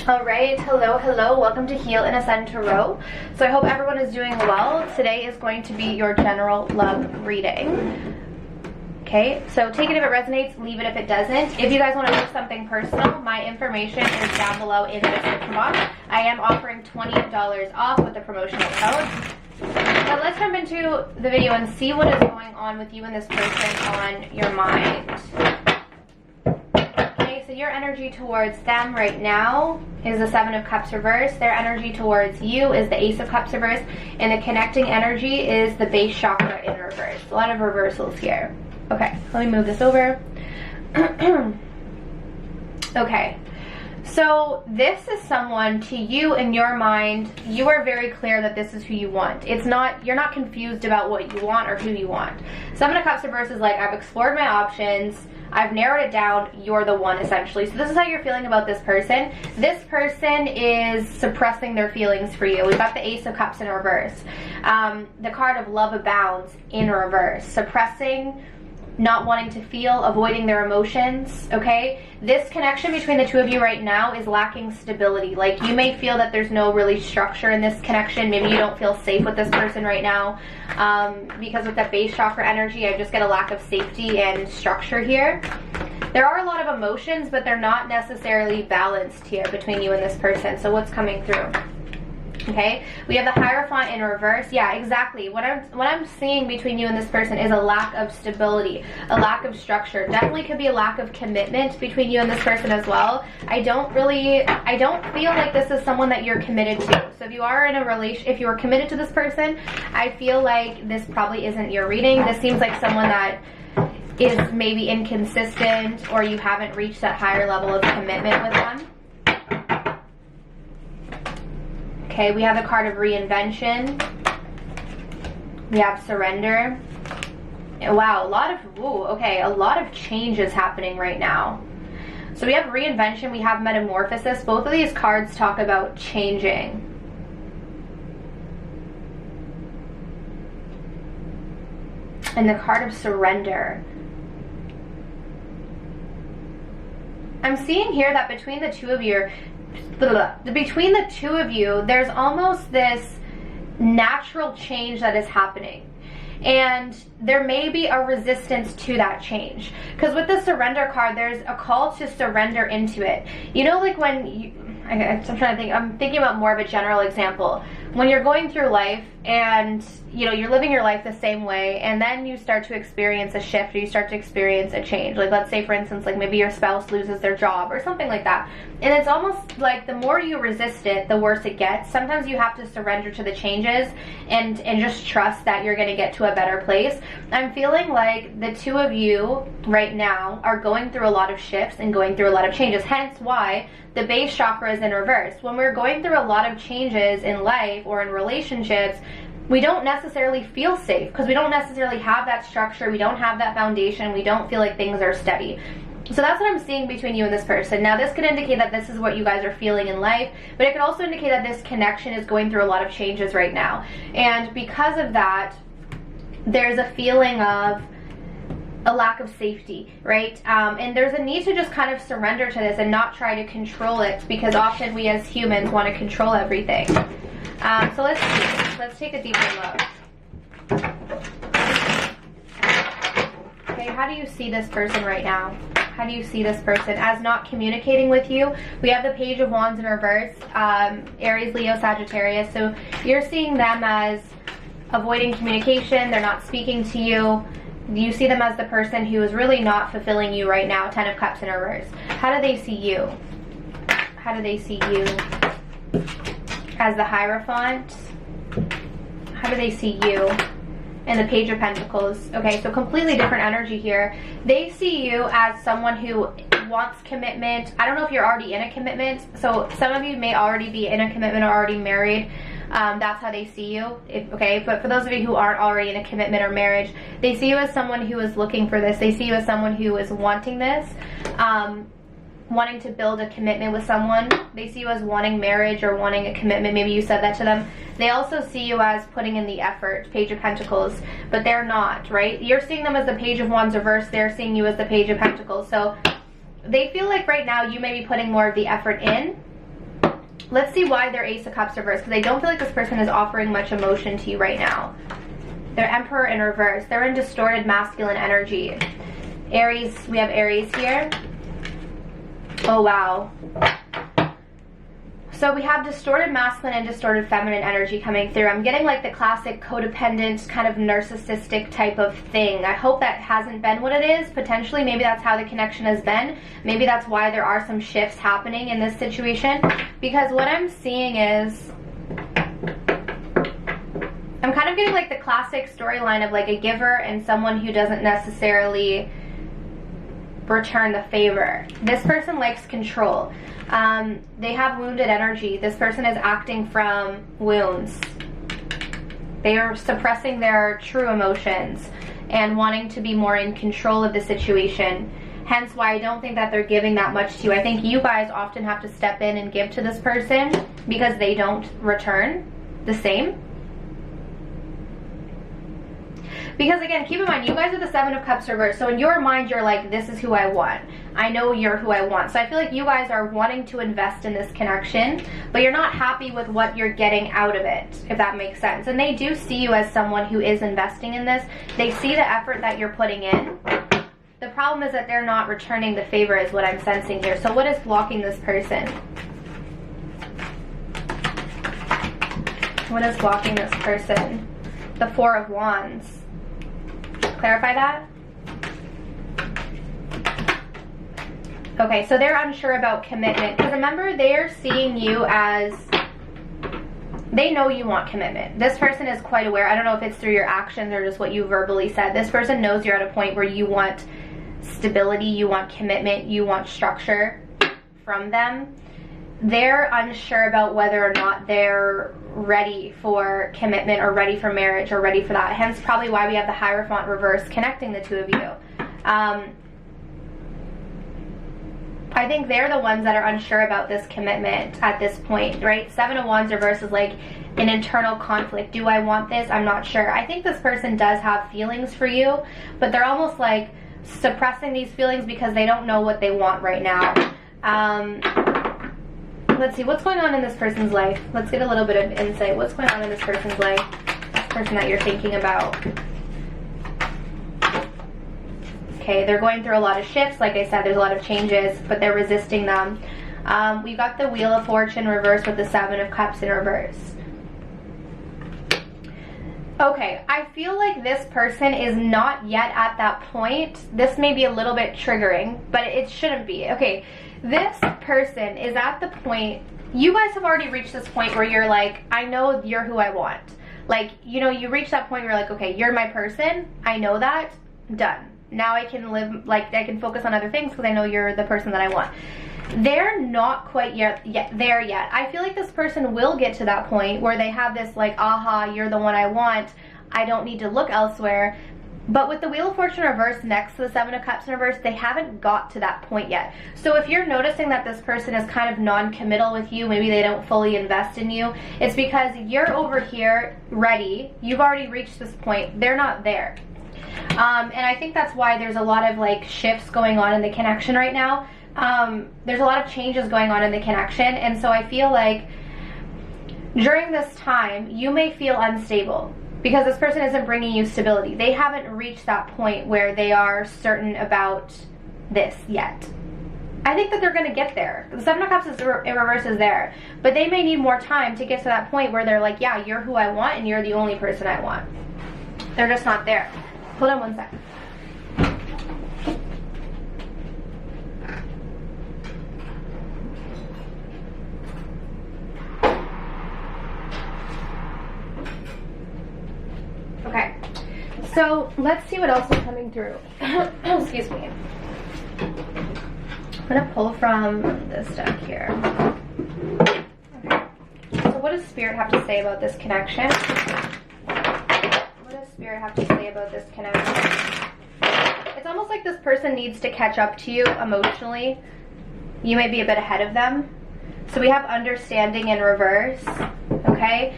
Alright, hello, welcome to Heal and Ascend Tarot. So I hope everyone is doing well. Today is going to be your general love reading. Okay, so take it if it resonates, leave it if it doesn't. If you guys want to do something personal, my information is down below in the description box. I am offering $20 off with the promotional code. Now let's jump into the video and see what is going on with you and this person on your mind. So your energy towards them right now is the Seven of Cups reversed. Their energy towards you is the Ace of Cups reversed. And the connecting energy is the base chakra in reverse. A lot of reversals here. Okay, let me move this over. Okay, so this is someone, to you in your mind, you are very clear that this is who you want. It's not, you're not confused about what you want or who you want. Seven of Cups reversed is like, I've explored my options, I've narrowed it down, you're the one essentially. So this is how you're feeling about this person. This person is suppressing their feelings for you. We've got the Ace of Cups in reverse. The card of Love Abounds in reverse. Suppressing, not wanting to feel, avoiding their emotions, okay? This connection between the two of you right now is lacking stability. Like, you may feel that there's no really structure in this connection. Maybe you don't feel safe with this person right now. Because with that base chakra energy, I just get a lack of safety and structure here. There are a lot of emotions, but they're not necessarily balanced here between you and this person. So what's coming through? Okay, we have the Hierophant in reverse. Yeah, exactly. What I'm seeing between you and this person is a lack of stability, a lack of structure. Definitely could be a lack of commitment between you and this person as well. I don't feel like this is someone that you're committed to. So if you are in a if you are committed to this person, I feel like this probably isn't your reading. This seems like someone that is maybe inconsistent, or you haven't reached that higher level of commitment with them. Okay, we have the card of Reinvention. We have Surrender. Wow, a lot of change is happening right now. So we have Reinvention, we have Metamorphosis. Both of these cards talk about changing. And the card of Surrender. I'm seeing here that between the two of you, there's almost this natural change that is happening, and there may be a resistance to that change, because with the Surrender card, there's a call to surrender into it. You know, like when you, I'm trying to think, I'm thinking about more of a general example. When you're going through life and, you know, you're living your life the same way, and then you start to experience a shift, or you start to experience a change. Like, let's say, for instance, like maybe your spouse loses their job or something like that. And it's almost like the more you resist it, the worse it gets. Sometimes you have to surrender to the changes and just trust that you're going to get to a better place. I'm feeling like the two of you right now are going through a lot of shifts and going through a lot of changes. Hence why the base chakra is in reverse. When we're going through a lot of changes in life or in relationships, we don't necessarily feel safe, because we don't necessarily have that structure, we don't have that foundation, we don't feel like things are steady. So that's what I'm seeing between you and this person. Now, this could indicate that this is what you guys are feeling in life, but it could also indicate that this connection is going through a lot of changes right now. And because of that, there's a feeling of a lack of safety, right? And there's a need to just kind of surrender to this and not try to control it, because often we as humans want to control everything. So let's see. Let's take a deeper look. Okay, how do you see this person right now? How do you see this person as not communicating with you? We have the Page of Wands in reverse, Aries, Leo, Sagittarius. So you're seeing them as avoiding communication. They're not speaking to you. You see them as the person who is really not fulfilling you right now. Ten of Cups in reverse. How do they see you? How do they see you? As the Hierophant. How do they see you? And the Page of Pentacles. Okay, so completely different energy here. They see you as someone who wants commitment. I don't know if you're already in a commitment. So some of you may already be in a commitment or already married. That's how they see you. Okay, but for those of you who aren't already in a commitment or marriage, they see you as someone who is looking for this. They see you as someone who is wanting this. Wanting to build a commitment with someone. They see you as wanting marriage or wanting a commitment. Maybe you said that to them. They also see you as putting in the effort, Page of Pentacles, but they're not, right? You're seeing them as the Page of Wands reversed. They're seeing you as the Page of Pentacles. So they feel like right now you may be putting more of the effort in, Let's see why they're Ace of Cups reversed, because I don't feel like this person is offering much emotion to you right now. They're Emperor in reverse. They're in distorted masculine energy. Aries, we have Aries here. Oh, wow. So we have distorted masculine and distorted feminine energy coming through. I'm getting like the classic codependent, kind of narcissistic type of thing. I hope that hasn't been what it is. Potentially, maybe that's how the connection has been. Maybe that's why there are some shifts happening in this situation. Because what I'm seeing is, I'm kind of getting like the classic storyline of like a giver and someone who doesn't necessarily return the favor. This person likes control. They have wounded energy. This person is acting from wounds. They are suppressing their true emotions and wanting to be more in control of the situation. Hence why I don't think that they're giving that much to you. I think you guys often have to step in and give to this person because they don't return the same. Because again, keep in mind, you guys are the Seven of Cups reversed. So in your mind, you're like, this is who I want. I know you're who I want. So I feel like you guys are wanting to invest in this connection, but you're not happy with what you're getting out of it, if that makes sense. And they do see you as someone who is investing in this. They see the effort that you're putting in. The problem is that they're not returning the favor is what I'm sensing here. So what is blocking this person? What is blocking this person? The Four of Wands. Clarify that. Okay, so they're unsure about commitment. Because remember, they're seeing you as, they know you want commitment. This person is quite aware. I don't know if it's through your actions or just what you verbally said. This person knows you're at a point where you want stability, you want commitment, you want structure from them. They're unsure about whether or not they're ready for commitment or ready for marriage or ready for that. Hence probably why we have the Hierophant reverse connecting the two of you. I think they're the ones that are unsure about this commitment at this point, right? Seven of Wands reverse is like an internal conflict. Do I want this? I'm not sure. I think this person does have feelings for you, but they're almost like suppressing these feelings because they don't know what they want right now. Let's see, what's going on in this person's life? Let's get a little bit of insight. What's going on in this person's life? This person that you're thinking about. Okay, they're going through a lot of shifts. Like I said, there's a lot of changes, but they're resisting them. We got the Wheel of Fortune reversed with the Seven of Cups in reverse. Okay, I feel like this person is not yet at that point. This may be a little bit triggering, but it shouldn't be. Okay, this person is at the point, you guys have already reached this point where you're like, I know you're who I want. Like, you know, you reach that point where you're like, okay, you're my person. I know that. Done. Now I can live, like, I can focus on other things because I know you're the person that I want. They're not quite there yet. I feel like this person will get to that point where they have this like, aha, you're the one I want. I don't need to look elsewhere. But with the Wheel of Fortune reverse next to the Seven of Cups in reverse, they haven't got to that point yet. So if you're noticing that this person is kind of non-committal with you, maybe they don't fully invest in you, it's because you're over here ready. You've already reached this point. They're not there. And I think that's why there's a lot of like shifts going on in the connection right now. There's a lot of changes going on in the connection, and so I feel like during this time you may feel unstable because this person isn't bringing you stability. They haven't reached that point where they are certain about this yet. I think that they're going to get there. The Seven of Cups in reverse is there, but they may need more time to get to that point where they're like, yeah, you're who I want and you're the only person I want. They're just not there. Hold on one second. Okay, so let's see what else is coming through. Excuse me. I'm gonna pull from this deck here. Okay, so what does Spirit have to say about this connection? What does Spirit have to say about this connection? It's almost like this person needs to catch up to you emotionally. You may be a bit ahead of them. So we have understanding in reverse, okay?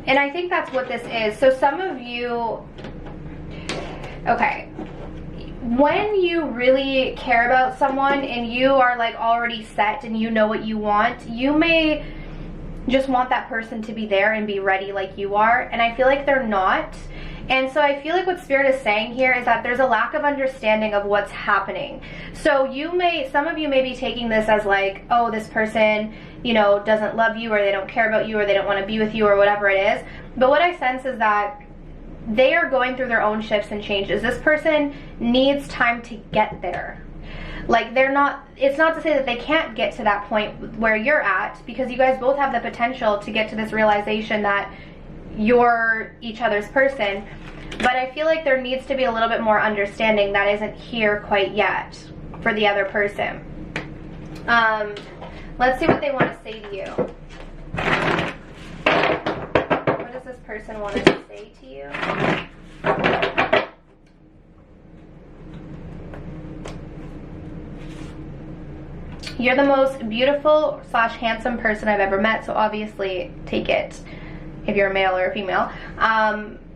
And I think that's what this is. So some of you, okay, when you really care about someone and you are like already set and you know what you want, you may just want that person to be there and be ready like you are, and I feel like they're not. And so I feel like what Spirit is saying here is that there's a lack of understanding of what's happening. So some of you may be taking this as like, oh, this person, you know, doesn't love you, or they don't care about you, or they don't want to be with you, or whatever it is. But what I sense is that they are going through their own shifts and changes. This person needs time to get there. Like, it's not to say that they can't get to that point where you're at, because you guys both have the potential to get to this realization that you're each other's person. But I feel like there needs to be a little bit more understanding that isn't here quite yet for the other person. Let's see what they want to say to you. What does this person want to say to you? You're the most beautiful / handsome person I've ever met, so obviously take it if you're a male or a female.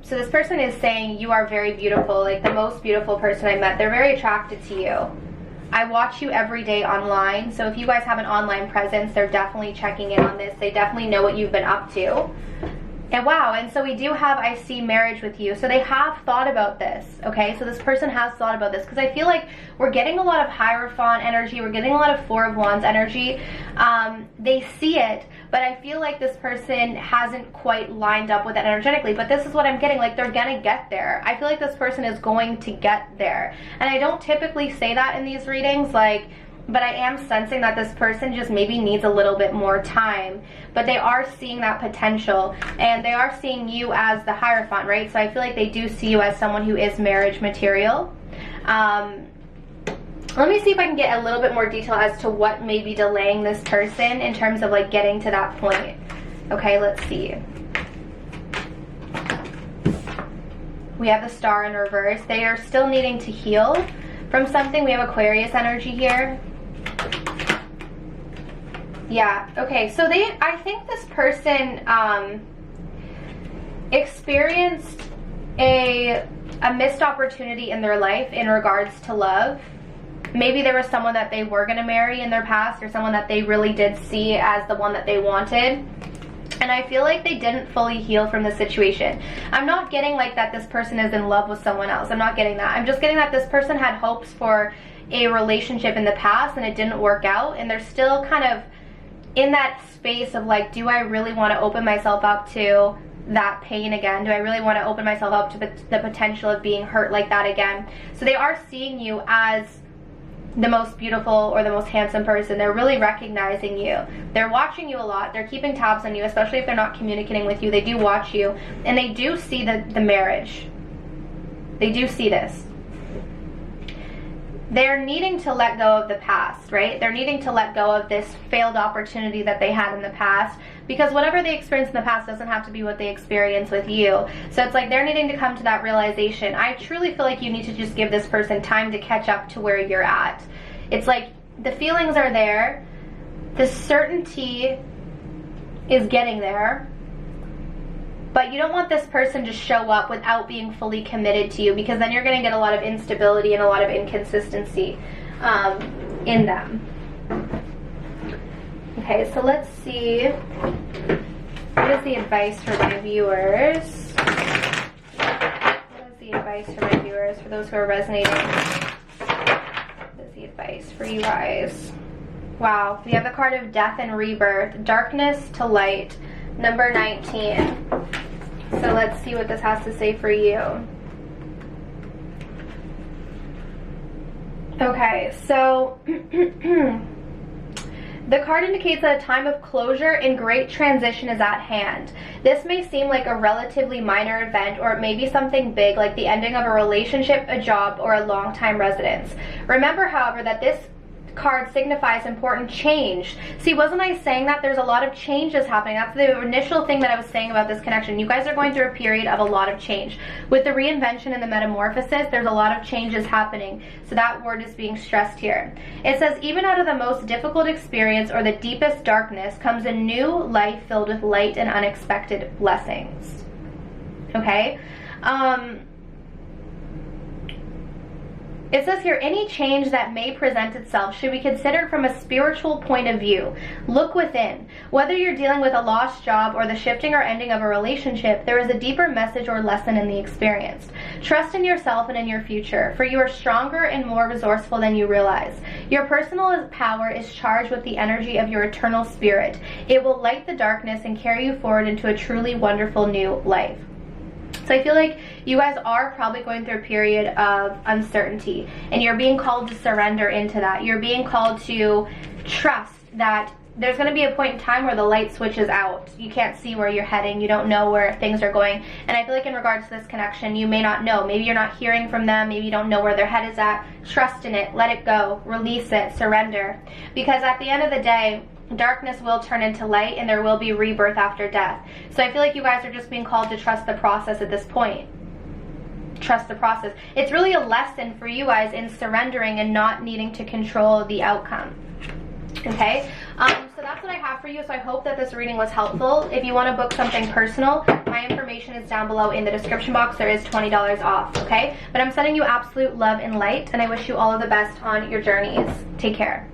So this person is saying you are very beautiful, like the most beautiful person I met. They're very attracted to you. I watch you every day online, so if you guys have an online presence, they're definitely checking in on this. They definitely know what you've been up to. And wow, and so we do have, I see marriage with you. So they have thought about this, okay? So this person has thought about this, because I feel like we're getting a lot of Hierophant energy. We're getting a lot of Four of Wands energy. They see it, but I feel like this person hasn't quite lined up with it energetically. But this is what I'm getting, like they're gonna get there. I feel like this person is going to get there. And I don't typically say that in these readings, like, but I am sensing that this person just maybe needs a little bit more time. But they are seeing that potential, and they are seeing you as the Hierophant, right? So I feel like they do see you as someone who is marriage material. Let me see if I can get a little bit more detail as to what may be delaying this person in terms of like getting to that point. Okay, let's see. We have the Star in reverse. They are still needing to heal from something. We have Aquarius energy here. Yeah, okay, so I think this person experienced a missed opportunity in their life in regards to love. Maybe there was someone that they were going to marry in their past, or someone that they really did see as the one that they wanted. And I feel like they didn't fully heal from the situation. I'm not getting like that this person is in love with someone else. I'm not getting that. I'm just getting that this person had hopes for a relationship in the past and it didn't work out. And they're still kind of in that space of like, do I really want to open myself up to that pain again? Do I really want to open myself up to the potential of being hurt like that again? So they are seeing you as the most beautiful or the most handsome person. They're really recognizing you. They're watching you a lot. They're keeping tabs on you, especially if they're not communicating with you. They do watch you, and they do see the marriage. They do see this. They're needing to let go of the past, right? They're needing to let go of this failed opportunity that they had in the past, because whatever they experienced in the past doesn't have to be what they experience with you. So it's like they're needing to come to that realization. I truly feel like you need to just give this person time to catch up to where you're at. It's like the feelings are there, the certainty is getting there, but you don't want this person to show up without being fully committed to you, because then you're going to get a lot of instability and a lot of inconsistency in them. Okay, so let's see. What is the advice for my viewers? What is the advice for my viewers, for those who are resonating? What is the advice for you guys? Wow, we have the card of Death and Rebirth, Darkness to Light, number 19. So let's see what this has to say for you. Okay, so the card indicates that a time of closure and great transition is at hand. This may seem like a relatively minor event, or it may be something big like the ending of a relationship, a job, or a long-time residence. Remember, however, that this card signifies important change. See, wasn't I saying that there's a lot of changes happening? That's the initial thing that I was saying about this connection. You guys are going through a period of a lot of change. With the reinvention and the metamorphosis, there's a lot of changes happening. So that word is being stressed here. It says, even out of the most difficult experience or the deepest darkness comes a new life filled with light and unexpected blessings. Okay? It says here, any change that may present itself should be considered from a spiritual point of view. Look within. Whether you're dealing with a lost job or the shifting or ending of a relationship, there is a deeper message or lesson in the experience. Trust in yourself and in your future, for you are stronger and more resourceful than you realize. Your personal power is charged with the energy of your eternal spirit. It will light the darkness and carry you forward into a truly wonderful new life. So I feel like you guys are probably going through a period of uncertainty, and you're being called to surrender into that. You're being called to trust that there's going to be a point in time where the light switches out. You can't see where you're heading. You don't know where things are going. And I feel like in regards to this connection, you may not know. Maybe you're not hearing from them. Maybe you don't know where their head is at. Trust in it. Let it go. Release it. Surrender. Because at the end of the day, darkness will turn into light, and there will be rebirth after death. So I feel like you guys are just being called to trust the process at this point. Trust the process. It's really a lesson for you guys in surrendering and not needing to control the outcome. Okay, so that's what I have for you. So I hope that this reading was helpful. If you want to book something personal, my information is down below in the description box. There is $20 off, okay? But I'm sending you absolute love and light, and I wish you all of the best on your journeys. Take care.